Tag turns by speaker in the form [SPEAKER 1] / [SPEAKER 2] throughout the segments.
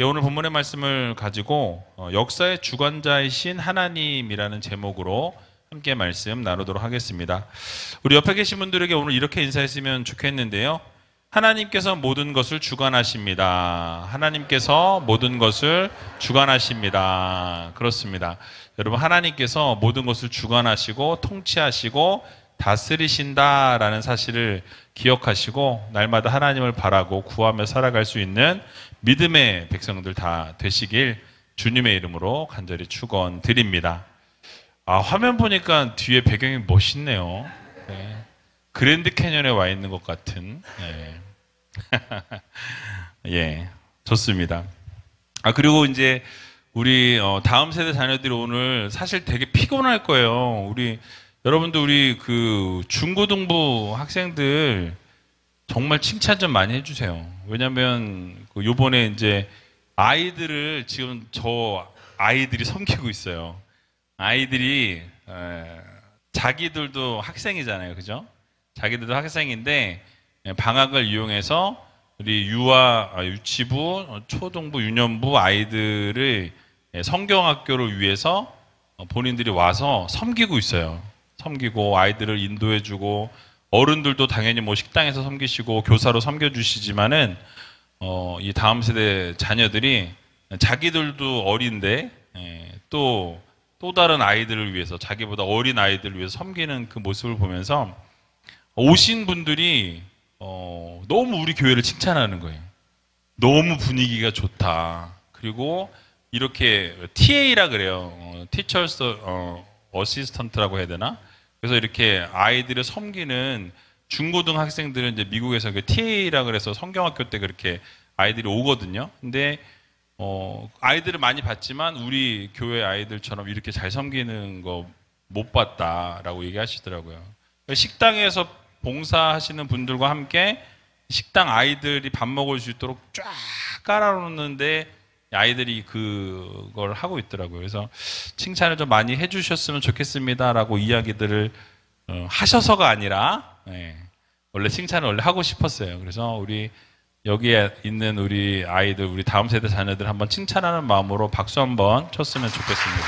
[SPEAKER 1] 예, 오늘 본문의 말씀을 가지고 역사의 주관자이신 하나님이라는 제목으로 함께 말씀 나누도록 하겠습니다. 우리 옆에 계신 분들에게 오늘 이렇게 인사했으면 좋겠는데요. 하나님께서 모든 것을 주관하십니다. 하나님께서 모든 것을 주관하십니다. 그렇습니다. 여러분, 하나님께서 모든 것을 주관하시고 통치하시고 다스리신다라는 사실을 기억하시고 날마다 하나님을 바라고 구하며 살아갈 수 있는 믿음의 백성들 다 되시길 주님의 이름으로 간절히 축원드립니다. 화면 보니까 뒤에 배경이 멋있네요. 네. 그랜드 캐년에 와 있는 것 같은. 네. 예, 좋습니다. 그리고 이제 우리 다음 세대 자녀들이 오늘 사실 되게 피곤할 거예요. 여러분들 그 중고등부 학생들 정말 칭찬 좀 많이 해주세요. 왜냐면 요번에 이제 아이들을 지금 아이들이 섬기고 있어요. 아이들이 자기들도 학생이잖아요, 그죠? 자기들도 학생인데 방학을 이용해서 우리 유치부, 초등부, 유년부 아이들을 성경학교를 위해서 본인들이 와서 섬기고 있어요. 섬기고 아이들을 인도해주고 어른들도 당연히 뭐 식당에서 섬기시고 교사로 섬겨주시지만은 이 다음 세대 자녀들이 자기들도 어린데 또 다른 아이들을 위해서 자기보다 어린 아이들을 위해서 섬기는 그 모습을 보면서 오신 분들이 너무 우리 교회를 칭찬하는 거예요. 너무 분위기가 좋다. 그리고 이렇게 TA라 그래요. Teachers Assistant라고 해야 되나? 그래서 이렇게 아이들을 섬기는 중고등학생들은 이제 미국에서 그 TA라 그래서 성경학교 때 그렇게 아이들이 오거든요. 근데 아이들을 많이 봤지만 우리 교회 아이들처럼 이렇게 잘 섬기는 거 못 봤다라고 얘기하시더라고요. 식당에서 봉사하시는 분들과 함께 식당 아이들이 밥 먹을 수 있도록 쫙 깔아놓는데 아이들이 그걸 하고 있더라고요. 그래서 칭찬을 좀 많이 해주셨으면 좋겠습니다라고 이야기들을 하셔서가 아니라 원래 칭찬을 원래 하고 싶었어요. 그래서 우리 여기에 있는 우리 아이들, 우리 다음 세대 자녀들 한번 칭찬하는 마음으로 박수 한번 쳤으면 좋겠습니다.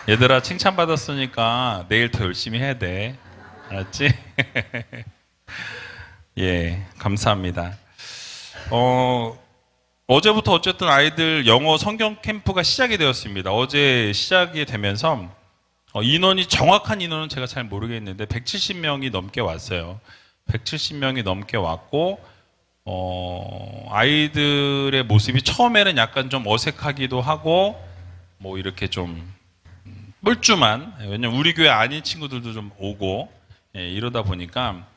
[SPEAKER 1] 얘들아, 칭찬받았으니까 내일 더 열심히 해야 돼. 알았지? 예, 감사합니다. 어제부터 어쨌든 아이들 영어 성경 캠프가 시작이 되었습니다. 어제 시작이 되면서 인원이 정확한 인원은 제가 잘 모르겠는데 170명이 넘게 왔어요. 170명이 넘게 왔고 아이들의 모습이 처음에는 약간 좀 어색하기도 하고 뭐 이렇게 좀 뻘쭘한, 왜냐면 우리 교회 아닌 친구들도 좀 오고 이러다 보니까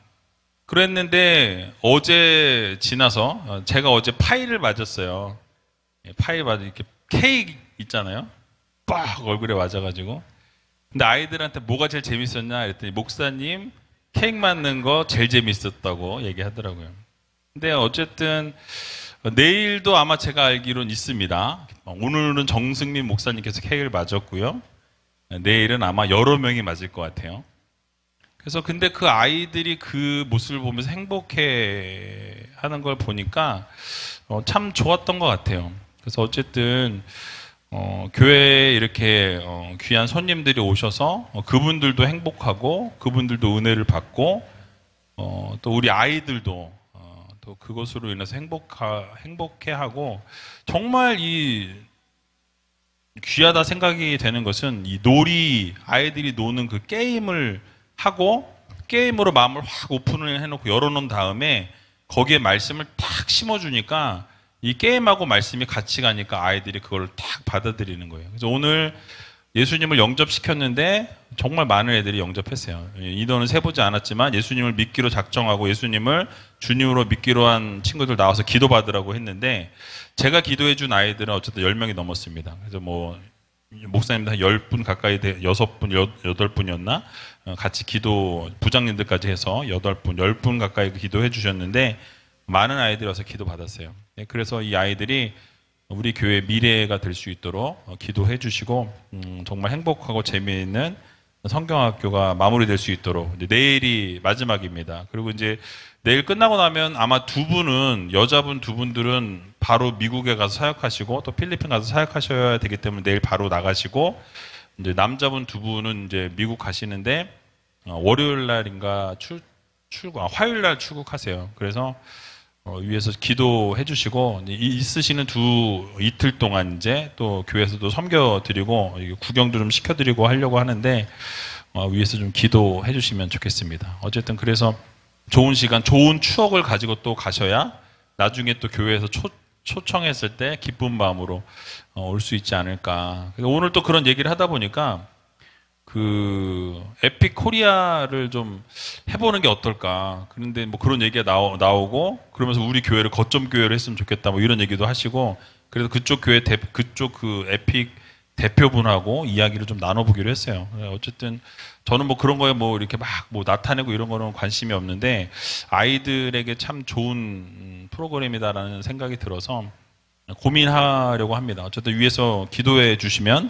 [SPEAKER 1] 그랬는데 어제 지나서 제가 어제 파이를 맞았어요. 파이 맞은 이렇게 케이크 있잖아요. 빡 얼굴에 맞아가지고. 근데 아이들한테 뭐가 제일 재밌었냐 그랬더니 목사님 케이크 맞는 거 제일 재밌었다고 얘기하더라고요. 근데 어쨌든 내일도 아마 제가 알기로는 있습니다. 오늘은 정승민 목사님께서 케이크를 맞았고요. 내일은 아마 여러 명이 맞을 것 같아요. 그래서 근데 그 아이들이 그 모습을 보면서 행복해 하는 걸 보니까 참 좋았던 것 같아요. 그래서 어쨌든 교회에 이렇게 귀한 손님들이 오셔서 그분들도 행복하고 그분들도 은혜를 받고 또 우리 아이들도 또 그것으로 인해서 행복해하고 정말 이 귀하다 생각이 되는 것은 이 아이들이 노는 그 게임을 하고 게임으로 마음을 확 오픈을 해놓고 열어놓은 다음에 거기에 말씀을 탁 심어주니까 이 게임하고 말씀이 같이 가니까 아이들이 그걸 탁 받아들이는 거예요. 그래서 오늘 예수님을 영접시켰는데 정말 많은 애들이 영접했어요. 인원은 세보지 않았지만 예수님을 믿기로 작정하고 예수님을 주님으로 믿기로 한 친구들 나와서 기도받으라고 했는데 제가 기도해준 아이들은 어쨌든 10명이 넘었습니다. 그래서 뭐 목사님들 한 10분 가까이 6분, 8분이었나? 같이 부장님들까지 해서 8분, 10분 가까이 기도해 주셨는데 많은 아이들이 와서 기도받았어요. 그래서 이 아이들이 우리 교회 미래가 될 수 있도록 기도해 주시고 정말 행복하고 재미있는 성경학교가 마무리될 수 있도록 이제 내일이 마지막입니다. 그리고 이제 내일 끝나고 나면 아마 두 분은 여자분 두 분들은 바로 미국에 가서 사역하시고 또 필리핀 가서 사역하셔야 되기 때문에 내일 바로 나가시고 이제 남자분 두 분은 이제 미국 가시는데 월요일 날인가 화요일 날 출국하세요. 그래서 위에서 기도해 주시고 있으시는 이틀 동안 이제 또 교회에서도 섬겨 드리고 구경도 좀 시켜 드리고 하려고 하는데 위에서 좀 기도해 주시면 좋겠습니다. 어쨌든 그래서 좋은 시간, 좋은 추억을 가지고 또 가셔야 나중에 또 교회에서 초청했을 때 기쁜 마음으로 올 수 있지 않을까. 오늘 또 그런 얘기를 하다 보니까 그 에픽 코리아를 좀 해보는 게 어떨까. 그런데 뭐 그런 얘기가 나오고 그러면서 우리 교회를 거점 교회로 했으면 좋겠다 뭐 이런 얘기도 하시고 그래서 그쪽 교회 그쪽 그 에픽 대표분하고 이야기를 좀 나눠보기로 했어요. 어쨌든 저는 뭐 그런 거에 뭐 이렇게 막 뭐 나타내고 이런 거는 관심이 없는데 아이들에게 참 좋은 프로그램이다라는 생각이 들어서 고민하려고 합니다. 어쨌든 위에서 기도해 주시면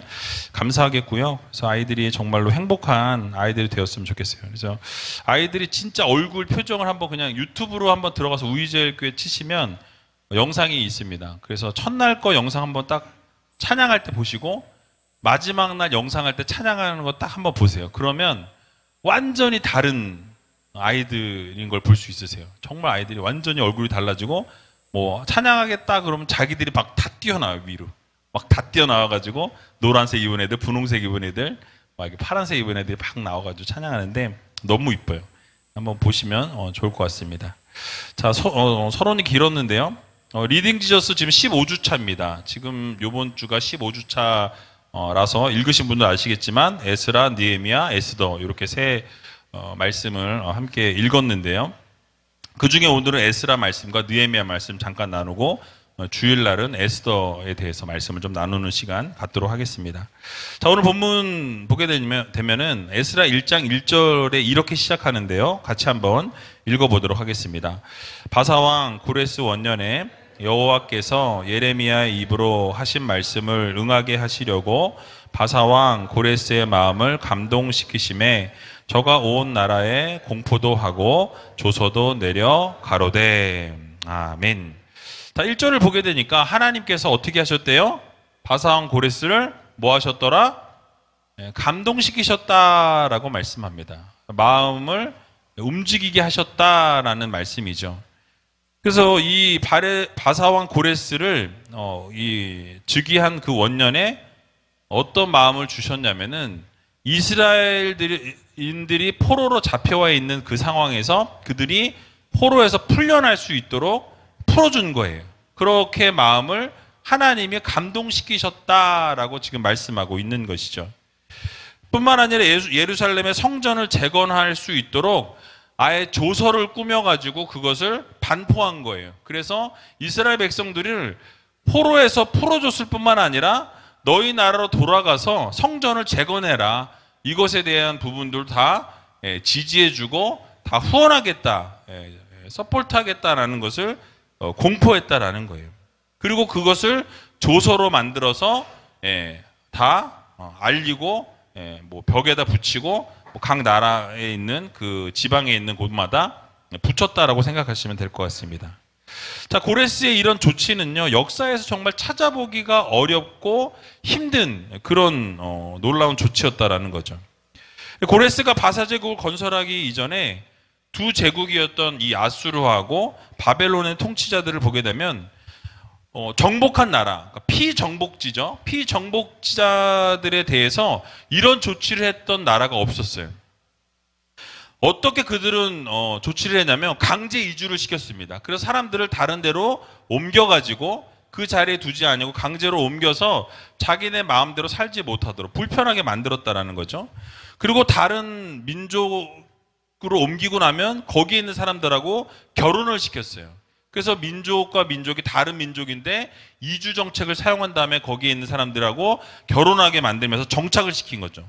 [SPEAKER 1] 감사하겠고요. 그래서 아이들이 정말로 행복한 아이들이 되었으면 좋겠어요. 그래서 아이들이 진짜 얼굴 표정을 한번 그냥 유튜브로 한번 들어가서 우이젤교회 치시면 영상이 있습니다. 그래서 첫날 거 영상 한번 딱 찬양할 때 보시고 마지막 날 영상할 때 찬양하는 거 딱 한번 보세요. 그러면 완전히 다른 아이들인 걸 볼 수 있으세요. 정말 아이들이 완전히 얼굴이 달라지고 뭐 찬양하겠다 그러면 자기들이 막 다 뛰어나와요. 위로 막 다 뛰어나와가지고 노란색 입은 애들, 분홍색 입은 애들, 막 이렇게 파란색 입은 애들이 막 나와가지고 찬양하는데 너무 이뻐요. 한번 보시면 좋을 것 같습니다. 자, 서론이 길었는데요. 리딩 지저스 지금 15주 차입니다. 지금 요번 주가 15주 차라서 읽으신 분들 아시겠지만 에스라, 느헤미야, 에스더 이렇게 세 말씀을 함께 읽었는데요. 그 중에 오늘은 에스라 말씀과 느헤미야 말씀 잠깐 나누고 주일날은 에스더에 대해서 말씀을 좀 나누는 시간 갖도록 하겠습니다. 자, 오늘 본문 보게 되면은 에스라 1장 1절에 이렇게 시작하는데요. 같이 한번 읽어보도록 하겠습니다. 바사왕 고레스 원년에 여호와께서 예레미야의 입으로 하신 말씀을 응하게 하시려고 바사왕 고레스의 마음을 감동시키심에 저가 온 나라에 공포도 하고 조서도 내려 가로되. 아멘. 자, 1절을 보게 되니까 하나님께서 어떻게 하셨대요? 바사왕 고레스를 뭐 하셨더라? 감동시키셨다라고 말씀합니다. 마음을 움직이게 하셨다라는 말씀이죠. 그래서 이 바사왕 고레스를 이 즉위한 그 원년에 어떤 마음을 주셨냐면은 이스라엘인들이 포로로 잡혀와 있는 그 상황에서 그들이 포로에서 풀려날 수 있도록 풀어준 거예요. 그렇게 마음을 하나님이 감동시키셨다라고 지금 말씀하고 있는 것이죠. 뿐만 아니라 예루살렘의 성전을 재건할 수 있도록 아예 조서를 꾸며가지고 그것을 반포한 거예요. 그래서 이스라엘 백성들을 포로에서 풀어줬을 뿐만 아니라 너희 나라로 돌아가서 성전을 재건해라. 이것에 대한 부분들 다 지지해주고 다 후원하겠다. 서포트하겠다라는 것을 공포했다라는 거예요. 그리고 그것을 조서로 만들어서 다 알리고 뭐 벽에다 붙이고 각 나라에 있는 그 지방에 있는 곳마다 붙였다라고 생각하시면 될 것 같습니다. 자, 고레스의 이런 조치는요, 역사에서 정말 찾아보기가 어렵고 힘든 그런 놀라운 조치였다라는 거죠. 고레스가 바사 제국을 건설하기 이전에 두 제국이었던 이 아수르하고 바벨론의 통치자들을 보게 되면 정복한 나라, 그러니까 피정복지죠. 피정복지자들에 대해서 이런 조치를 했던 나라가 없었어요. 어떻게 그들은 조치를 했냐면 강제 이주를 시켰습니다. 그래서 사람들을 다른 데로 옮겨가지고 그 자리에 두지 아니고 강제로 옮겨서 자기네 마음대로 살지 못하도록 불편하게 만들었다라는 거죠. 그리고 다른 민족으로 옮기고 나면 거기에 있는 사람들하고 결혼을 시켰어요. 그래서 민족과 민족이 다른 민족인데 이주 정책을 사용한 다음에 거기에 있는 사람들하고 결혼하게 만들면서 정착을 시킨 거죠.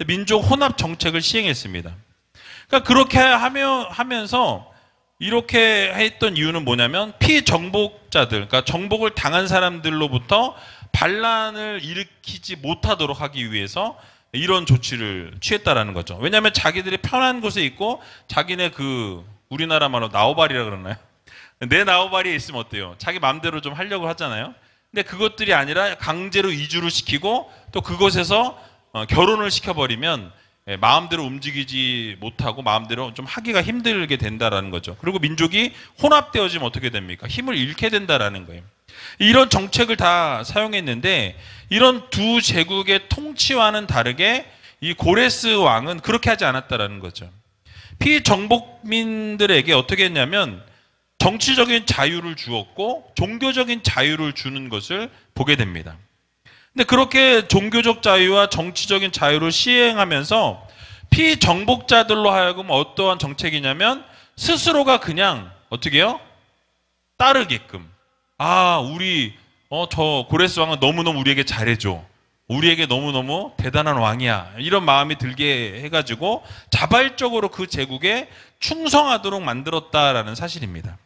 [SPEAKER 1] 민족 혼합 정책을 시행했습니다. 그러니까 그렇게 하면서 이렇게 했던 이유는 뭐냐면 피정복자들, 그러니까 정복을 당한 사람들로부터 반란을 일으키지 못하도록 하기 위해서 이런 조치를 취했다라는 거죠. 왜냐하면 자기들이 편한 곳에 있고 자기네 우리나라 말로 나우바리라 그러나요? 내 나우바리에 있으면 어때요? 자기 마음대로 좀 하려고 하잖아요. 근데 그것들이 아니라 강제로 이주를 시키고 또 그곳에서 결혼을 시켜버리면 마음대로 움직이지 못하고 마음대로 좀 하기가 힘들게 된다라는 거죠. 그리고 민족이 혼합되어지면 어떻게 됩니까? 힘을 잃게 된다라는 거예요. 이런 정책을 다 사용했는데 이런 두 제국의 통치와는 다르게 이 고레스 왕은 그렇게 하지 않았다라는 거죠. 피정복민들에게 어떻게 했냐면 정치적인 자유를 주었고 종교적인 자유를 주는 것을 보게 됩니다. 근데 그렇게 종교적 자유와 정치적인 자유를 시행하면서 피정복자들로 하여금 어떠한 정책이냐면 스스로가 그냥 어떻게 해요? 따르게끔. 저 고레스 왕은 너무너무 우리에게 잘해줘. 우리에게 너무너무 대단한 왕이야. 이런 마음이 들게 해가지고 자발적으로 그 제국에 충성하도록 만들었다라는 사실입니다.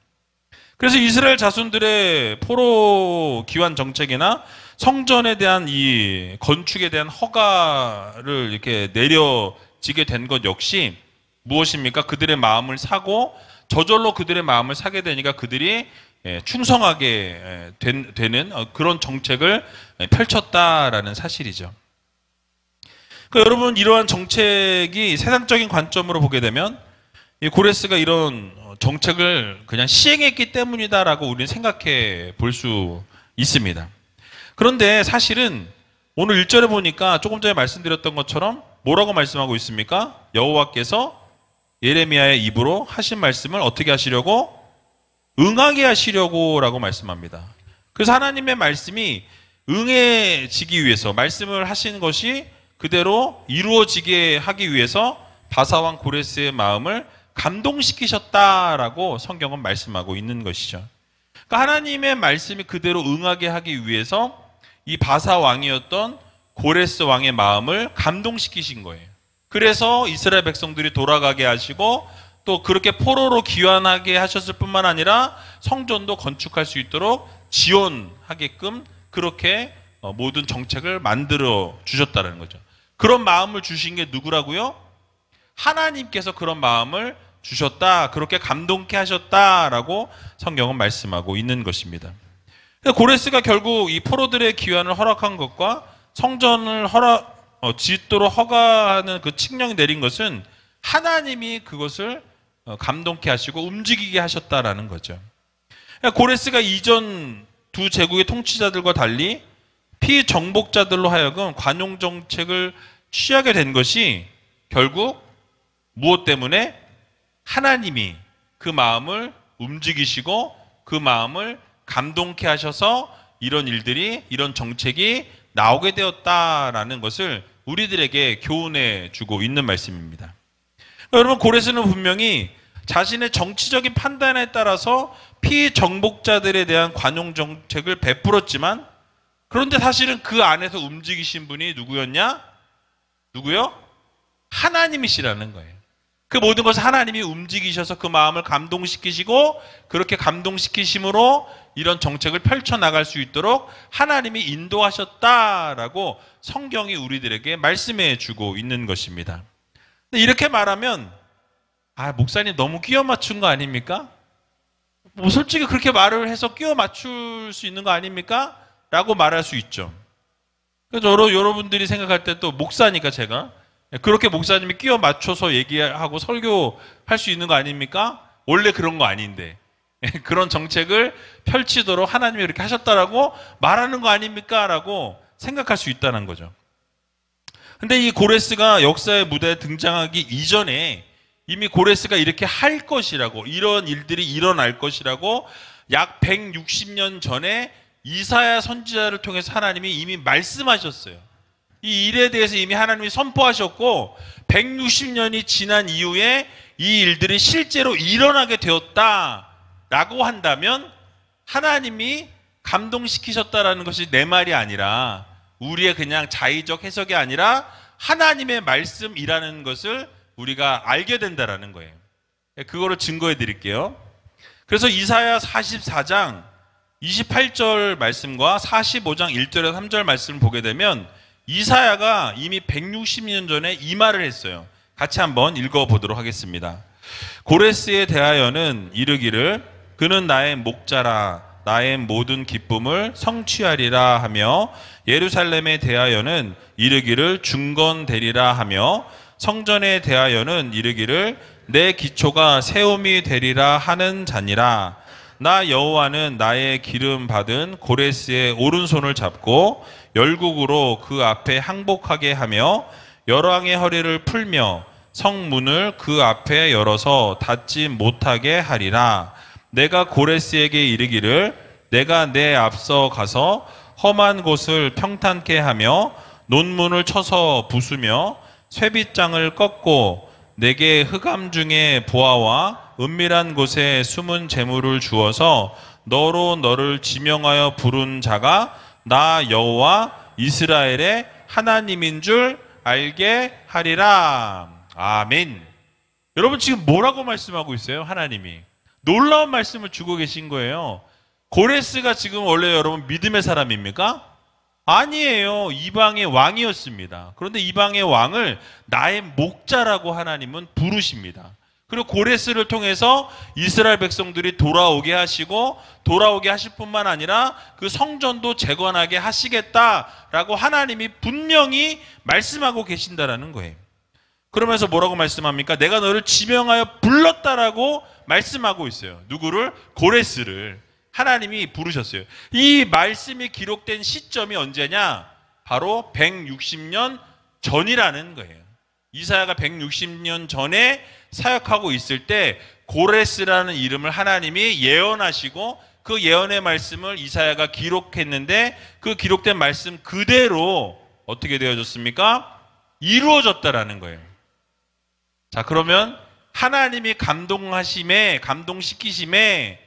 [SPEAKER 1] 그래서 이스라엘 자손들의 포로 기환 정책이나 성전에 대한 이 건축에 대한 허가를 이렇게 내려지게 된 것 역시 무엇입니까? 그들의 마음을 사고 저절로 그들의 마음을 사게 되니까 그들이 충성하게 되는 그런 정책을 펼쳤다라는 사실이죠. 그러니까 여러분 이러한 정책이 세상적인 관점으로 보게 되면 이 고레스가 이런 정책을 그냥 시행했기 때문이다라고 우리는 생각해 볼 수 있습니다. 그런데 사실은 오늘 1절에 보니까 조금 전에 말씀드렸던 것처럼 뭐라고 말씀하고 있습니까? 여호와께서 예레미야의 입으로 하신 말씀을 어떻게 하시려고? 응하게 하시려고라고 말씀합니다. 그래서 하나님의 말씀이 응해지기 위해서 말씀을 하신 것이 그대로 이루어지게 하기 위해서 바사왕 고레스의 마음을 감동시키셨다라고 성경은 말씀하고 있는 것이죠. 그러니까 하나님의 말씀이 그대로 응하게 하기 위해서 이 바사 왕이었던 고레스 왕의 마음을 감동시키신 거예요. 그래서 이스라엘 백성들이 돌아가게 하시고 또 그렇게 포로로 귀환하게 하셨을 뿐만 아니라 성전도 건축할 수 있도록 지원하게끔 그렇게 모든 정책을 만들어 주셨다는 거죠. 그런 마음을 주신 게 누구라고요? 하나님께서 그런 마음을 주셨다. 그렇게 감동케 하셨다라고 성경은 말씀하고 있는 것입니다. 고레스가 결국 이 포로들의 귀환을 허락한 것과 성전을 짓도록 허가하는 그 칙령이 내린 것은 하나님이 그것을 감동케 하시고 움직이게 하셨다라는 거죠. 고레스가 이전 두 제국의 통치자들과 달리 피정복자들로 하여금 관용 정책을 취하게 된 것이 결국 무엇 때문에? 하나님이 그 마음을 움직이시고 그 마음을 감동케 하셔서 이런 일들이, 이런 정책이 나오게 되었다라는 것을 우리들에게 교훈해 주고 있는 말씀입니다. 여러분, 고레스는 분명히 자신의 정치적인 판단에 따라서 피정복자들에 대한 관용 정책을 베풀었지만, 그런데 사실은 그 안에서 움직이신 분이 누구였냐? 누구요? 하나님이시라는 거예요. 그 모든 것을 하나님이 움직이셔서 그 마음을 감동시키시고, 그렇게 감동시키심으로 이런 정책을 펼쳐나갈 수 있도록 하나님이 인도하셨다라고 성경이 우리들에게 말씀해 주고 있는 것입니다. 근데 이렇게 말하면 목사님 너무 끼워 맞춘 거 아닙니까? 뭐 솔직히 그렇게 말을 해서 끼워 맞출 수 있는 거 아닙니까? 라고 말할 수 있죠. 그래서 여러분들이 생각할 때 또 목사니까 제가 그렇게 목사님이 끼워 맞춰서 얘기하고 설교할 수 있는 거 아닙니까? 원래 그런 거 아닌데 그런 정책을 펼치도록 하나님이 이렇게 하셨다라고 말하는 거 아닙니까? 라고 생각할 수 있다는 거죠. 근데 이 고레스가 역사의 무대에 등장하기 이전에 이미 고레스가 이렇게 할 것이라고, 이런 일들이 일어날 것이라고 약 160년 전에 이사야 선지자를 통해서 하나님이 이미 말씀하셨어요. 이 일에 대해서 이미 하나님이 선포하셨고 160년이 지난 이후에 이 일들이 실제로 일어나게 되었다라고 한다면 하나님이 감동시키셨다라는 것이 내 말이 아니라 우리의 그냥 자의적 해석이 아니라 하나님의 말씀이라는 것을 우리가 알게 된다라는 거예요. 그거를 증거해 드릴게요. 그래서 이사야 44장 28절 말씀과 45장 1절에서 3절 말씀을 보게 되면 이사야가 이미 160년 전에 이 말을 했어요. 같이 한번 읽어보도록 하겠습니다. 고레스에 대하여는 이르기를 그는 나의 목자라 나의 모든 기쁨을 성취하리라 하며 예루살렘에 대하여는 이르기를 중건되리라 하며 성전에 대하여는 이르기를 내 기초가 세움이 되리라 하는 자니라. 나 여호와는 나의 기름 받은 고레스의 오른손을 잡고 열국으로 그 앞에 항복하게 하며 열왕의 허리를 풀며 성문을 그 앞에 열어서 닫지 못하게 하리라. 내가 고레스에게 이르기를 내가 내 앞서 가서 험한 곳을 평탄케 하며 논문을 쳐서 부수며 쇠빗장을 꺾고 내게 흑암 중에 보아와 은밀한 곳에 숨은 재물을 주어서 너로 너를 지명하여 부른 자가 나 여호와 이스라엘의 하나님인 줄 알게 하리라. 아멘. 여러분 지금 뭐라고 말씀하고 있어요? 하나님이 놀라운 말씀을 주고 계신 거예요. 고레스가 지금 원래 여러분 믿음의 사람입니까? 아니에요. 이방의 왕이었습니다. 그런데 이방의 왕을 나의 목자라고 하나님은 부르십니다. 그리고 고레스를 통해서 이스라엘 백성들이 돌아오게 하시고 돌아오게 하실 뿐만 아니라 그 성전도 재건하게 하시겠다라고 하나님이 분명히 말씀하고 계신다라는 거예요. 그러면서 뭐라고 말씀합니까? 내가 너를 지명하여 불렀다라고 말씀하고 있어요. 누구를? 고레스를 하나님이 부르셨어요. 이 말씀이 기록된 시점이 언제냐? 바로 160년 전이라는 거예요. 이사야가 160년 전에 사역하고 있을 때 고레스라는 이름을 하나님이 예언하시고 그 예언의 말씀을 이사야가 기록했는데 그 기록된 말씀 그대로 어떻게 되어졌습니까? 이루어졌다라는 거예요. 자, 그러면 하나님이 감동시키심에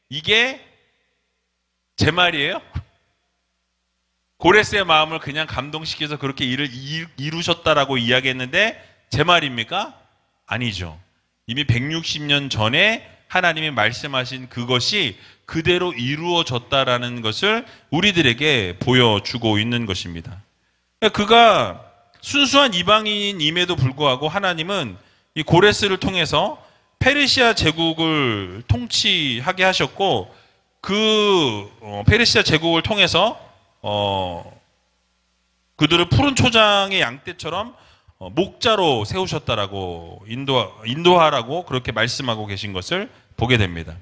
[SPEAKER 1] 이게 제 말이에요? 고레스의 마음을 그냥 감동시켜서 그렇게 일을 이루셨다라고 이야기했는데 제 말입니까? 아니죠. 이미 160년 전에 하나님이 말씀하신 그것이 그대로 이루어졌다라는 것을 우리들에게 보여주고 있는 것입니다. 그가 순수한 이방인임에도 불구하고 하나님은 이 고레스를 통해서 페르시아 제국을 통치하게 하셨고 그 페르시아 제국을 통해서 그들을 푸른 초장의 양떼처럼 목자로 세우셨다라고 인도하라고 그렇게 말씀하고 계신 것을 보게 됩니다.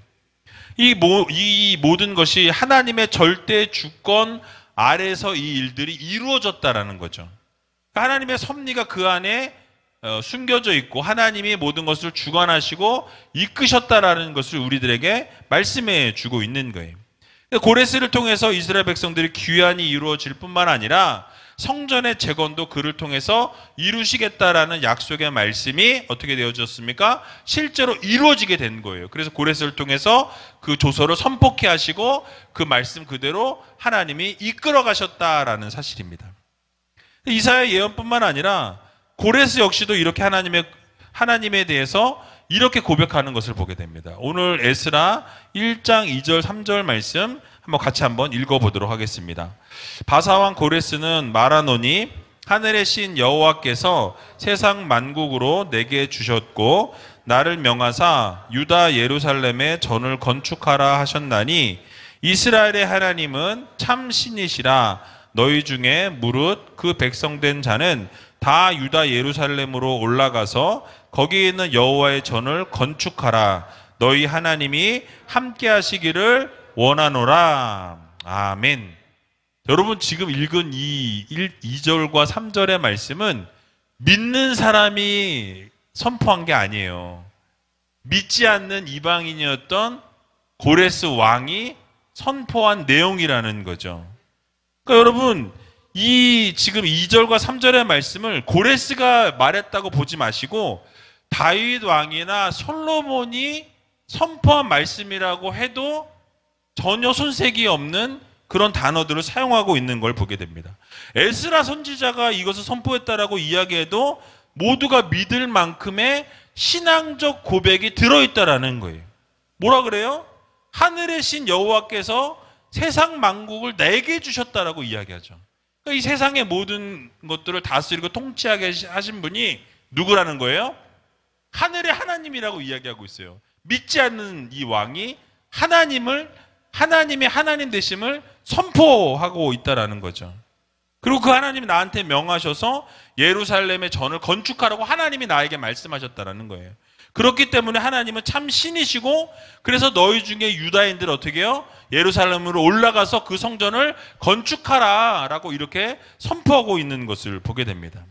[SPEAKER 1] 이 모든 것이 하나님의 절대 주권 아래서 이 일들이 이루어졌다라는 거죠. 하나님의 섭리가 그 안에 숨겨져 있고 하나님이 모든 것을 주관하시고 이끄셨다라는 것을 우리들에게 말씀해 주고 있는 거예요. 고레스를 통해서 이스라엘 백성들이 귀환이 이루어질 뿐만 아니라 성전의 재건도 그를 통해서 이루시겠다라는 약속의 말씀이 어떻게 되어졌습니까? 실제로 이루어지게 된 거예요. 그래서 고레스를 통해서 그 조서를 선포케 하시고 그 말씀 그대로 하나님이 이끌어 가셨다라는 사실입니다. 이사야 예언뿐만 아니라 고레스 역시도 이렇게 하나님에 대해서 이렇게 고백하는 것을 보게 됩니다. 오늘 에스라 1장 2절 3절 말씀 같이 한번 읽어보도록 하겠습니다. 바사왕 고레스는 말하노니 하늘의 신 여호와께서 세상 만국으로 내게 주셨고 나를 명하사 유다 예루살렘에 전을 건축하라 하셨나니 이스라엘의 하나님은 참 신이시라. 너희 중에 무릇 그 백성된 자는 다 유다 예루살렘으로 올라가서 거기 있는 여호와의 전을 건축하라. 너희 하나님이 함께 하시기를 원하노라. 아멘. 여러분 지금 읽은 이 2절과 3절의 말씀은 믿는 사람이 선포한 게 아니에요. 믿지 않는 이방인이었던 고레스 왕이 선포한 내용이라는 거죠. 그러니까 여러분 이 지금 2절과 3절의 말씀을 고레스가 말했다고 보지 마시고 다윗 왕이나 솔로몬이 선포한 말씀이라고 해도 전혀 손색이 없는 그런 단어들을 사용하고 있는 걸 보게 됩니다. 에스라 선지자가 이것을 선포했다라고 이야기해도 모두가 믿을 만큼의 신앙적 고백이 들어있다라는 거예요. 뭐라 그래요? 하늘의 신 여호와께서 세상 만국을 내게 주셨다라고 이야기하죠. 이 세상의 모든 것들을 다스리고 통치하게 하신 분이 누구라는 거예요? 하늘의 하나님이라고 이야기하고 있어요. 믿지 않는 이 왕이 하나님의 하나님 되심을 선포하고 있다라는 거죠. 그리고 그 하나님이 나한테 명하셔서 예루살렘의 전을 건축하라고 하나님이 나에게 말씀하셨다라는 거예요. 그렇기 때문에 하나님은 참 신이시고, 그래서 너희 중에 유다인들 어떻게 해요? 예루살렘으로 올라가서 그 성전을 건축하라 라고 이렇게 선포하고 있는 것을 보게 됩니다.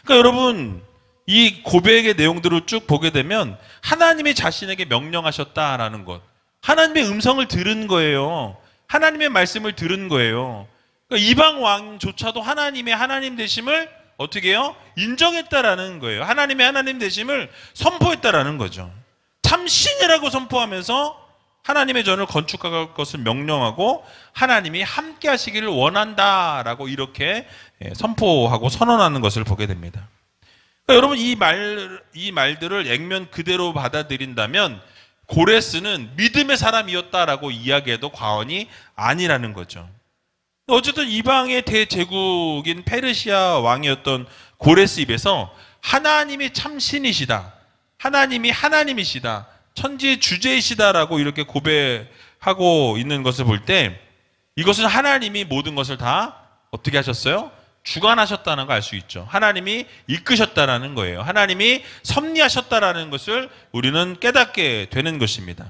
[SPEAKER 1] 그러니까 여러분, 이 고백의 내용들을 쭉 보게 되면 하나님이 자신에게 명령하셨다라는 것, 하나님의 음성을 들은 거예요. 하나님의 말씀을 들은 거예요. 그러니까 이방 왕조차도 하나님의 하나님 되심을 어떻게 해요? 인정했다라는 거예요. 하나님의 하나님 되심을 선포했다라는 거죠. 참 신이라고 선포하면서 하나님의 전을 건축할 것을 명령하고 하나님이 함께 하시기를 원한다라고 이렇게 선포하고 선언하는 것을 보게 됩니다. 그러니까 여러분, 이 말들을 액면 그대로 받아들인다면 고레스는 믿음의 사람이었다라고 이야기해도 과언이 아니라는 거죠. 어쨌든 이방의 대제국인 페르시아 왕이었던 고레스 입에서 하나님이 참 신이시다, 하나님이 하나님이시다, 천지의 주제이시다라고 이렇게 고백하고 있는 것을 볼 때 이것은 하나님이 모든 것을 다 어떻게 하셨어요? 주관하셨다는 걸 알 수 있죠. 하나님이 이끄셨다라는 거예요. 하나님이 섭리하셨다라는 것을 우리는 깨닫게 되는 것입니다.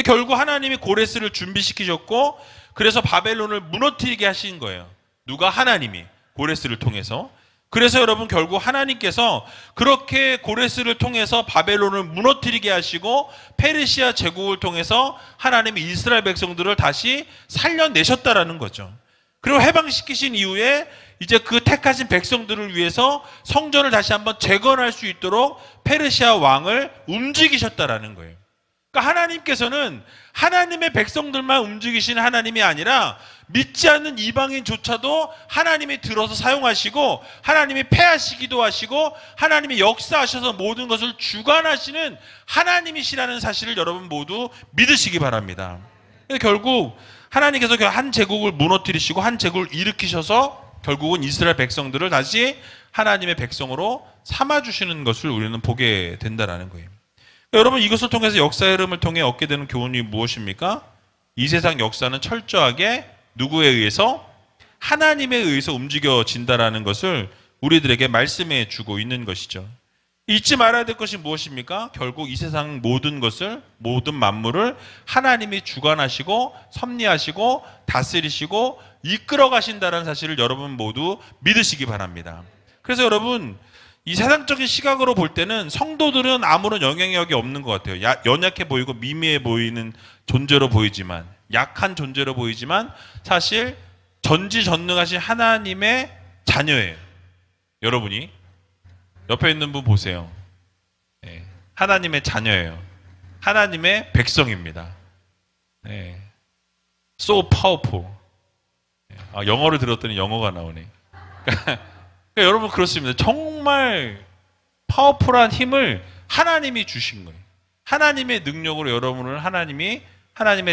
[SPEAKER 1] 결국 하나님이 고레스를 준비시키셨고, 그래서 바벨론을 무너뜨리게 하신 거예요. 누가? 하나님이 고레스를 통해서. 그래서 여러분, 결국 하나님께서 그렇게 고레스를 통해서 바벨론을 무너뜨리게 하시고 페르시아 제국을 통해서 하나님이 이스라엘 백성들을 다시 살려내셨다라는 거죠. 그리고 해방시키신 이후에 이제 그 택하신 백성들을 위해서 성전을 다시 한번 재건할 수 있도록 페르시아 왕을 움직이셨다라는 거예요. 그러니까 하나님께서는 하나님의 백성들만 움직이시는 하나님이 아니라 믿지 않는 이방인조차도 하나님이 들어서 사용하시고 하나님이 패하시기도 하시고 하나님이 역사하셔서 모든 것을 주관하시는 하나님이시라는 사실을 여러분 모두 믿으시기 바랍니다. 결국 하나님께서 한 제국을 무너뜨리시고 한 제국을 일으키셔서 결국은 이스라엘 백성들을 다시 하나님의 백성으로 삼아주시는 것을 우리는 보게 된다는 거예요. 여러분, 이것을 통해서 역사의 흐름을 통해 얻게 되는 교훈이 무엇입니까? 이 세상 역사는 철저하게 누구에 의해서? 하나님에 의해서 움직여진다라는 것을 우리들에게 말씀해 주고 있는 것이죠. 잊지 말아야 될 것이 무엇입니까? 결국 이 세상 모든 것을, 모든 만물을 하나님이 주관하시고 섭리하시고 다스리시고 이끌어 가신다는 사실을 여러분 모두 믿으시기 바랍니다. 그래서 여러분, 이 세상적인 시각으로 볼 때는 성도들은 아무런 영향력이 없는 것 같아요. 연약해 보이고 미미해 보이는 존재로 보이지만, 약한 존재로 보이지만 사실 전지전능하신 하나님의 자녀예요. 여러분이 옆에 있는 분 보세요. 네, 하나님의 자녀예요. 하나님의 백성입니다. 네, so powerful. 영어를 들었더니 영어가 나오네. 그러니까 여러분, 그렇습니다. 정말 파워풀한 힘을 하나님이 주신 거예요. 하나님의 능력으로 여러분을 하나님의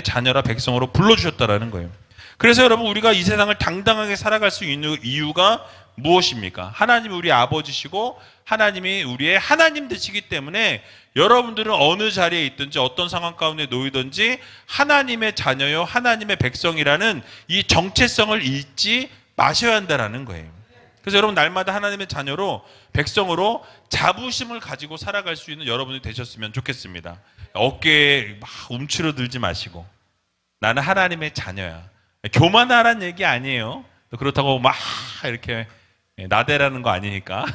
[SPEAKER 1] 자녀라 백성으로 불러주셨다라는 거예요. 그래서 여러분, 우리가 이 세상을 당당하게 살아갈 수 있는 이유가 무엇입니까? 하나님이 우리 아버지시고 하나님이 우리의 하나님 되시기 때문에 여러분들은 어느 자리에 있든지 어떤 상황 가운데 놓이든지 하나님의 자녀요, 하나님의 백성이라는 이 정체성을 잊지 마셔야 한다는 거예요. 그래서 여러분, 날마다 하나님의 자녀로, 백성으로 자부심을 가지고 살아갈 수 있는 여러분이 되셨으면 좋겠습니다. 어깨에 막 움츠러들지 마시고, 나는 하나님의 자녀야. 교만하라는 얘기 아니에요. 그렇다고 막 이렇게 나대라는 거 아니니까.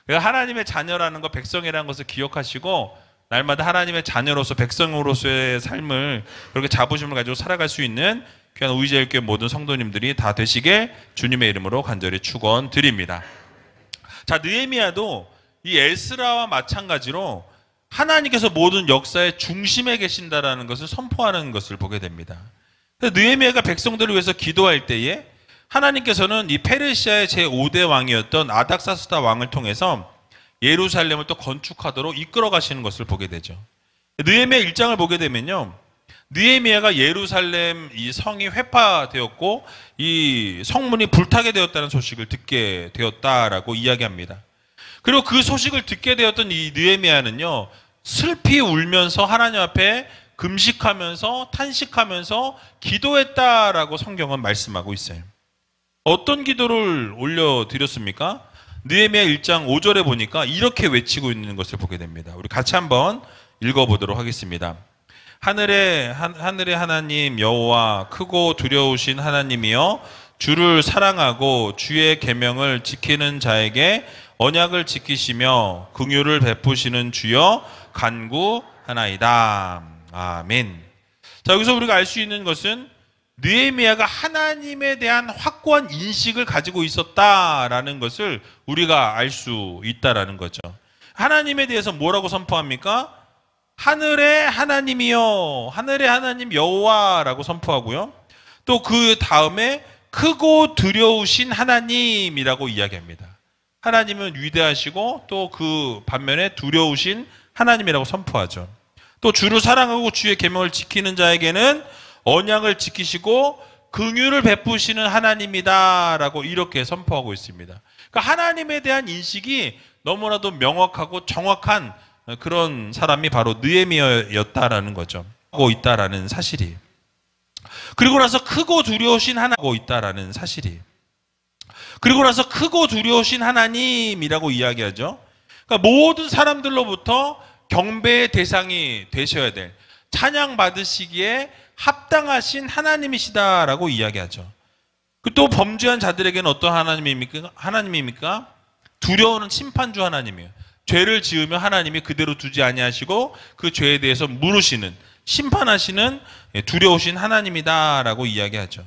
[SPEAKER 1] 하나님의 자녀라는 거, 백성이라는 것을 기억하시고 날마다 하나님의 자녀로서, 백성으로서의 삶을 그렇게 자부심을 가지고 살아갈 수 있는 귀한 우이제일교회 모든 성도님들이 다 되시게 주님의 이름으로 간절히 축원드립니다. 자, 느헤미야도 이 에스라와 마찬가지로 하나님께서 모든 역사의 중심에 계신다라는 것을 선포하는 것을 보게 됩니다. 느헤미야가 백성들을 위해서 기도할 때에 하나님께서는 이 페르시아의 제5대 왕이었던 아닥사스다 왕을 통해서 예루살렘을 또 건축하도록 이끌어 가시는 것을 보게 되죠. 느헤미야 1장을 보게 되면요, 느헤미야가 예루살렘 이 성이 회파되었고 이 성문이 불타게 되었다는 소식을 듣게 되었다라고 이야기합니다. 그리고 그 소식을 듣게 되었던 이 느헤미야는요, 슬피 울면서 하나님 앞에 금식하면서 탄식하면서 기도했다라고 성경은 말씀하고 있어요. 어떤 기도를 올려드렸습니까? 느헤미야 1장 5절에 보니까 이렇게 외치고 있는 것을 보게 됩니다. 우리 같이 한번 읽어보도록 하겠습니다. 하늘의 하나님 여호와, 크고 두려우신 하나님이여, 주를 사랑하고 주의 계명을 지키는 자에게 언약을 지키시며 긍휼을 베푸시는 주여 간구하나이다. 아멘. 자, 여기서 우리가 알 수 있는 것은 느헤미야가 하나님에 대한 확고한 인식을 가지고 있었다라는 것을 우리가 알 수 있다라는 거죠. 하나님에 대해서 뭐라고 선포합니까? 하늘의 하나님이여, 하늘의 하나님 여호와라고 선포하고요. 또 그 다음에 크고 두려우신 하나님이라고 이야기합니다. 하나님은 위대하시고 또 그 반면에 두려우신 하나님이라고 선포하죠. 또 주를 사랑하고 주의 계명을 지키는 자에게는 언약을 지키시고 긍휼을 베푸시는 하나님이다라고 이렇게 선포하고 있습니다. 그러니까 하나님에 대한 인식이 너무나도 명확하고 정확한 그런 사람이 바로 느헤미야였다라는 거죠. 하고 있다라는 사실이. 그리고 나서 크고 두려우신 하나님이라고 있다라는 사실이. 그리고 나서 크고 두려우신 하나님이라고 이야기하죠. 그러니까 모든 사람들로부터 경배의 대상이 되셔야 될, 찬양 받으시기에 합당하신 하나님이시다라고 이야기하죠. 또 범죄한 자들에게는 어떤 하나님입니까? 두려워하는 심판주 하나님이에요. 죄를 지으면 하나님이 그대로 두지 아니하시고 그 죄에 대해서 물으시는, 심판하시는 두려우신 하나님이다라고 이야기하죠.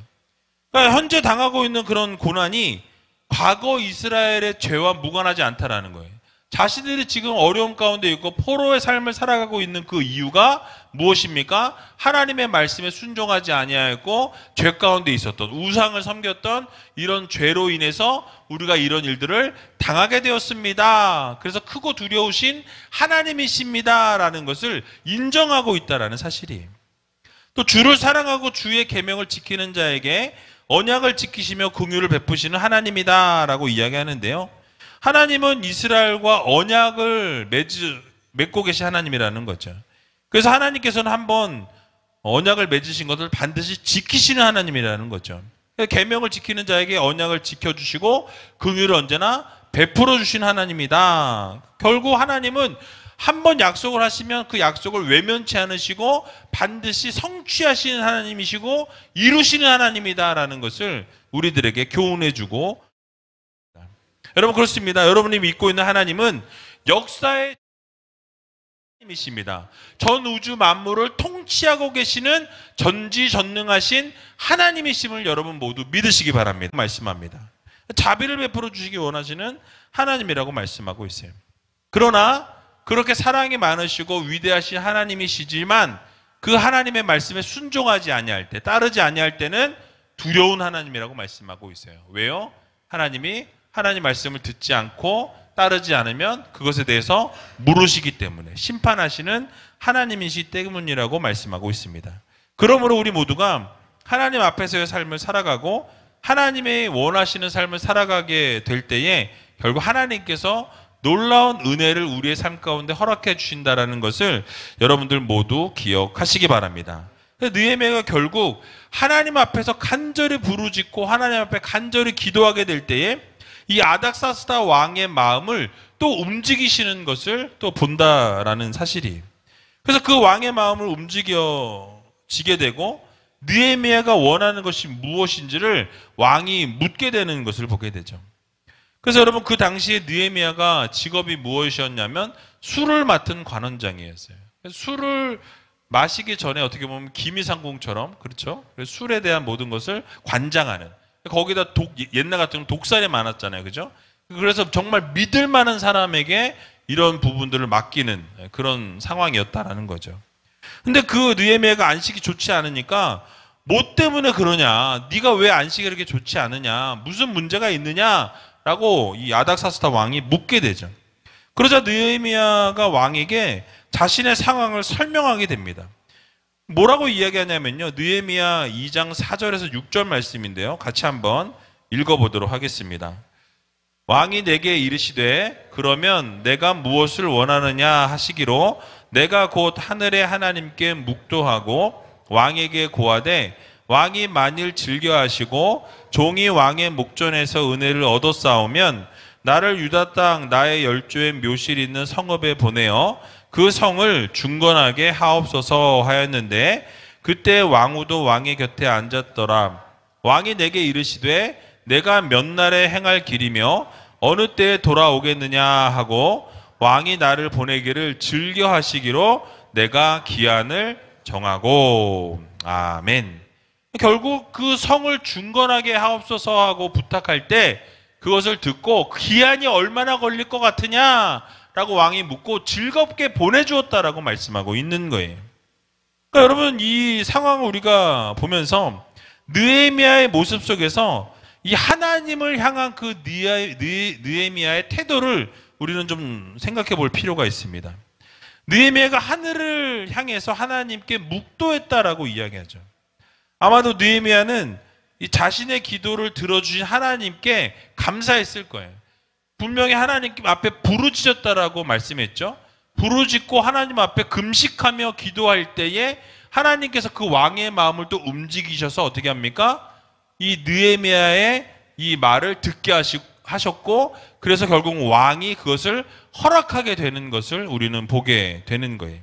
[SPEAKER 1] 그러니까 현재 당하고 있는 그런 고난이 과거 이스라엘의 죄와 무관하지 않다라는 거예요. 자신들이 지금 어려움 가운데 있고 포로의 삶을 살아가고 있는 그 이유가 무엇입니까? 하나님의 말씀에 순종하지 아니하였고 죄 가운데 있었던, 우상을 섬겼던 이런 죄로 인해서 우리가 이런 일들을 당하게 되었습니다. 그래서 크고 두려우신 하나님이십니다라는 것을 인정하고 있다라는 사실이에요. 또 주를 사랑하고 주의 계명을 지키는 자에게 언약을 지키시며 긍휼을 베푸시는 하나님이다라고 이야기하는데요. 하나님은 이스라엘과 언약을 맺고 계신 하나님이라는 거죠. 그래서 하나님께서는 한번 언약을 맺으신 것을 반드시 지키시는 하나님이라는 거죠. 계명을 지키는 자에게 언약을 지켜주시고 긍휼을 언제나 베풀어 주신 하나님이다. 결국 하나님은 한번 약속을 하시면 그 약속을 외면치 않으시고 반드시 성취하시는 하나님이시고 이루시는 하나님이다라는 것을 우리들에게 교훈해주고, 여러분 그렇습니다. 여러분이 믿고 있는 하나님은 역사의 하나님이십니다. 전 우주 만물을 통치하고 계시는 전지전능하신 하나님이심을 여러분 모두 믿으시기 바랍니다. 말씀합니다. 자비를 베풀어 주시기 원하시는 하나님이라고 말씀하고 있어요. 그러나 그렇게 사랑이 많으시고 위대하신 하나님이시지만 그 하나님의 말씀에 순종하지 아니할 때, 따르지 아니할 때는 두려운 하나님이라고 말씀하고 있어요. 왜요? 하나님이 하나님 말씀을 듣지 않고 따르지 않으면 그것에 대해서 물으시기 때문에, 심판하시는 하나님이시기 때문이라고 말씀하고 있습니다. 그러므로 우리 모두가 하나님 앞에서의 삶을 살아가고 하나님의 원하시는 삶을 살아가게 될 때에 결국 하나님께서 놀라운 은혜를 우리의 삶 가운데 허락해 주신다라는 것을 여러분들 모두 기억하시기 바랍니다. 느헤미야가 결국 하나님 앞에서 간절히 부르짖고 하나님 앞에 간절히 기도하게 될 때에 이 아닥사스다 왕의 마음을 또 움직이시는 것을 또 본다라는 사실이. 그래서 그 왕의 마음을 움직여지게 되고 느헤미야가 원하는 것이 무엇인지를 왕이 묻게 되는 것을 보게 되죠. 그래서 여러분 그 당시에 느헤미야가 직업이 무엇이었냐면 술을 맡은 관원장이었어요. 술을 마시기 전에 어떻게 보면 기미상궁처럼, 그렇죠? 술에 대한 모든 것을 관장하는, 거기다 옛날 같은 독살이 많았잖아요. 그죠? 그래서 정말 믿을 만한 사람에게 이런 부분들을 맡기는 그런 상황이었다라는 거죠. 근데 그 느헤미야가 안식이 좋지 않으니까 뭐 때문에 그러냐? 네가 왜 안식이 이렇게 좋지 않으냐? 무슨 문제가 있느냐라고 이 아닥사스다 왕이 묻게 되죠. 그러자 느헤미야가 왕에게 자신의 상황을 설명하게 됩니다. 뭐라고 이야기하냐면요. 느헤미야 2장 4절에서 6절 말씀인데요. 같이 한번 읽어보도록 하겠습니다. 왕이 내게 이르시되 그러면 내가 무엇을 원하느냐 하시기로 내가 곧 하늘의 하나님께 묵도하고 왕에게 고하되 왕이 만일 즐겨하시고 종이 왕의 목전에서 은혜를 얻어싸우면 나를 유다 땅 나의 열조의 묘실 있는 성읍에 보내어 그 성을 중건하게 하옵소서 하였는데 그때 왕후도 왕의 곁에 앉았더라. 왕이 내게 이르시되 내가 몇 날에 행할 길이며 어느 때에 돌아오겠느냐 하고 왕이 나를 보내기를 즐겨하시기로 내가 기한을 정하고. 아멘. 결국 그 성을 중건하게 하옵소서 하고 부탁할 때 그것을 듣고 기한이 얼마나 걸릴 것 같으냐 라고 왕이 묻고 즐겁게 보내주었다라고 말씀하고 있는 거예요. 그러니까 여러분 이 상황을 우리가 보면서 느헤미야의 모습 속에서 이 하나님을 향한 그 느헤미야의 태도를 우리는 좀 생각해 볼 필요가 있습니다. 느헤미야가 하늘을 향해서 하나님께 묵도했다라고 이야기하죠. 아마도 느헤미야는 이 자신의 기도를 들어주신 하나님께 감사했을 거예요. 분명히 하나님 앞에 부르짖었다라고 말씀했죠. 부르짖고 하나님 앞에 금식하며 기도할 때에 하나님께서 그 왕의 마음을 또 움직이셔서 어떻게 합니까? 이 느헤미야의 이 말을 듣게 하셨고 그래서 결국 왕이 그것을 허락하게 되는 것을 우리는 보게 되는 거예요.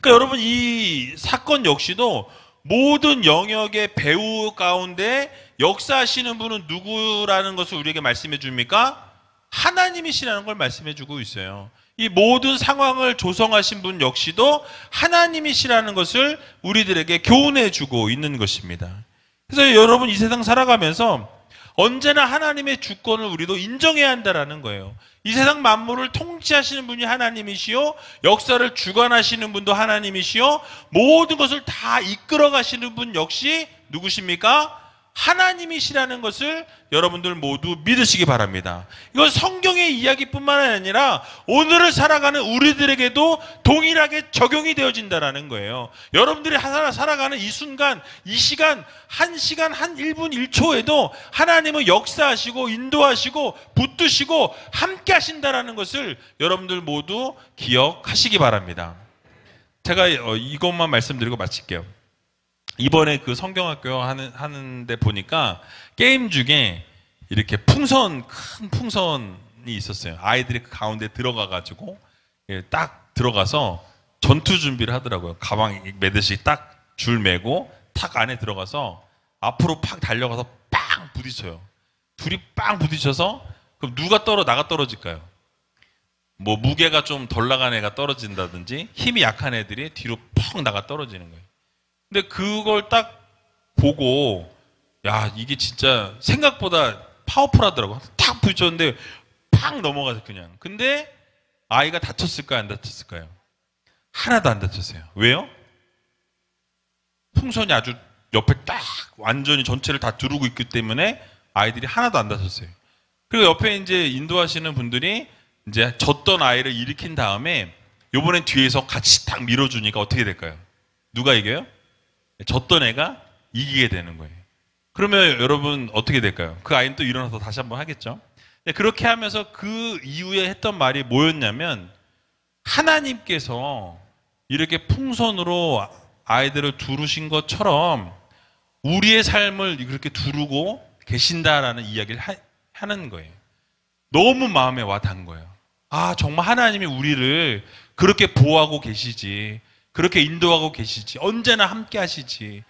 [SPEAKER 1] 그러니까 여러분 이 사건 역시도 모든 영역의 배후 가운데 역사하시는 분은 누구라는 것을 우리에게 말씀해 줍니까? 하나님이시라는 걸 말씀해 주고 있어요. 이 모든 상황을 조성하신 분 역시도 하나님이시라는 것을 우리들에게 교훈해 주고 있는 것입니다. 그래서 여러분 이 세상 살아가면서 언제나 하나님의 주권을 우리도 인정해야 한다라는 거예요. 이 세상 만물을 통치하시는 분이 하나님이시요 역사를 주관하시는 분도 하나님이시요 모든 것을 다 이끌어 가시는 분 역시 누구십니까? 하나님이시라는 것을 여러분들 모두 믿으시기 바랍니다. 이건 성경의 이야기뿐만 아니라 오늘을 살아가는 우리들에게도 동일하게 적용이 되어진다는 거예요. 여러분들이 살아가는 이 순간, 이 시간, 한 시간, 한 1분 1초에도 하나님은 역사하시고 인도하시고 붙드시고 함께 하신다는 것을 여러분들 모두 기억하시기 바랍니다. 제가 이것만 말씀드리고 마칠게요. 이번에 그 성경학교 하는데 보니까 게임 중에 이렇게 큰 풍선이 있었어요. 아이들이 그 가운데 들어가가지고 딱 들어가서 전투 준비를 하더라고요. 가방 매듯이 딱 줄 매고 탁 안에 들어가서 앞으로 팍 달려가서 빵 부딪혀요. 둘이 빵 부딪혀서 그럼 나가 떨어질까요? 뭐 무게가 좀 덜 나간 애가 떨어진다든지 힘이 약한 애들이 뒤로 펑 나가 떨어지는 거예요. 근데 그걸 딱 보고 야 이게 진짜 생각보다 파워풀하더라고. 탁 부딪혔는데 팍 넘어가서 그냥. 근데 아이가 다쳤을까요? 안 다쳤을까요? 하나도 안 다쳤어요. 왜요? 풍선이 아주 옆에 딱 완전히 전체를 다 두르고 있기 때문에 아이들이 하나도 안 다쳤어요. 그리고 옆에 이제 인도하시는 분들이 이제 졌던 아이를 일으킨 다음에 요번엔 뒤에서 같이 딱 밀어주니까 어떻게 될까요? 누가 이겨요? 졌던 애가 이기게 되는 거예요. 그러면 여러분 어떻게 될까요? 그 아이는 또 일어나서 다시 한번 하겠죠? 그렇게 하면서 그 이후에 했던 말이 뭐였냐면 하나님께서 이렇게 풍선으로 아이들을 두르신 것처럼 우리의 삶을 그렇게 두르고 계신다라는 이야기를 하는 거예요. 너무 마음에 와 닿은 거예요. 아 정말 하나님이 우리를 그렇게 보호하고 계시지, 그렇게 인도하고 계시지, 언제나 함께 하시지.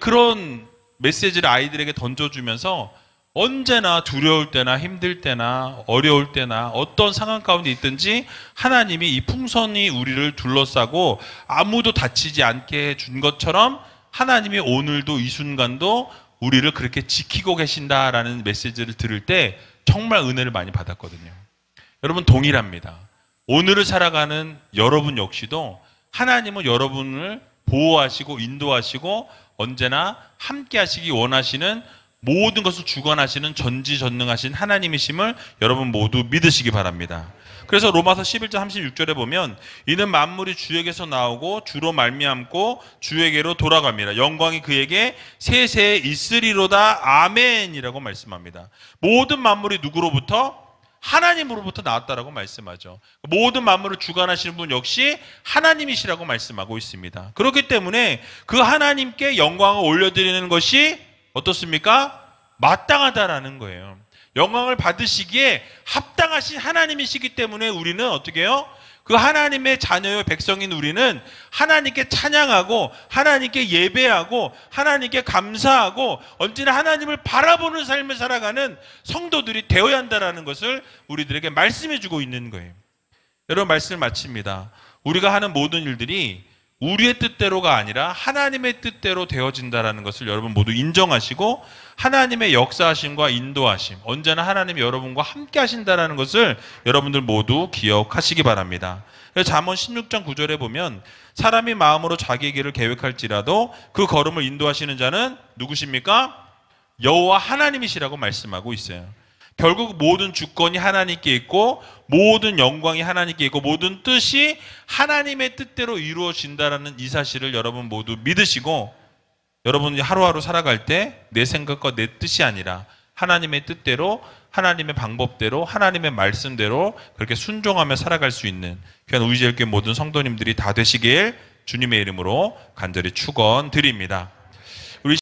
[SPEAKER 1] 그런 메시지를 아이들에게 던져주면서 언제나 두려울 때나 힘들 때나 어려울 때나 어떤 상황 가운데 있든지 하나님이 이 풍선이 우리를 둘러싸고 아무도 다치지 않게 해준 것처럼 하나님이 오늘도 이 순간도 우리를 그렇게 지키고 계신다라는 메시지를 들을 때 정말 은혜를 많이 받았거든요. 여러분 동일합니다. 오늘을 살아가는 여러분 역시도 하나님은 여러분을 보호하시고 인도하시고 언제나 함께 하시기 원하시는 모든 것을 주관하시는 전지전능하신 하나님이심을 여러분 모두 믿으시기 바랍니다. 그래서 로마서 11장 36절에 보면 이는 만물이 주에게서 나오고 주로 말미암고 주에게로 돌아갑니다. 영광이 그에게 세세에 있으리로다. 아멘이라고 말씀합니다. 모든 만물이 누구로부터? 하나님으로부터 나왔다라고 말씀하죠. 모든 만물을 주관하시는 분 역시 하나님이시라고 말씀하고 있습니다. 그렇기 때문에 그 하나님께 영광을 올려드리는 것이 어떻습니까? 마땅하다라는 거예요. 영광을 받으시기에 합당하신 하나님이시기 때문에 우리는 어떻게 해요? 그 하나님의 자녀요 백성인 우리는 하나님께 찬양하고 하나님께 예배하고 하나님께 감사하고 언제나 하나님을 바라보는 삶을 살아가는 성도들이 되어야 한다는 것을 우리들에게 말씀해 주고 있는 거예요. 여러분, 말씀을 마칩니다. 우리가 하는 모든 일들이 우리의 뜻대로가 아니라 하나님의 뜻대로 되어진다는 것을 여러분 모두 인정하시고 하나님의 역사하심과 인도하심, 언제나 하나님이 여러분과 함께 하신다는 것을 여러분들 모두 기억하시기 바랍니다. 잠언 16장 9절에 보면 사람이 마음으로 자기 길을 계획할지라도 그 걸음을 인도하시는 자는 누구십니까? 여호와 하나님이시라고 말씀하고 있어요. 결국 모든 주권이 하나님께 있고 모든 영광이 하나님께 있고 모든 뜻이 하나님의 뜻대로 이루어진다는 이 사실을 여러분 모두 믿으시고 여러분이 하루하루 살아갈 때 내 생각과 내 뜻이 아니라 하나님의 뜻대로 하나님의 방법대로 하나님의 말씀대로 그렇게 순종하며 살아갈 수 있는 귀한 우리제일교회 모든 성도님들이 다 되시길 주님의 이름으로 간절히 축원드립니다.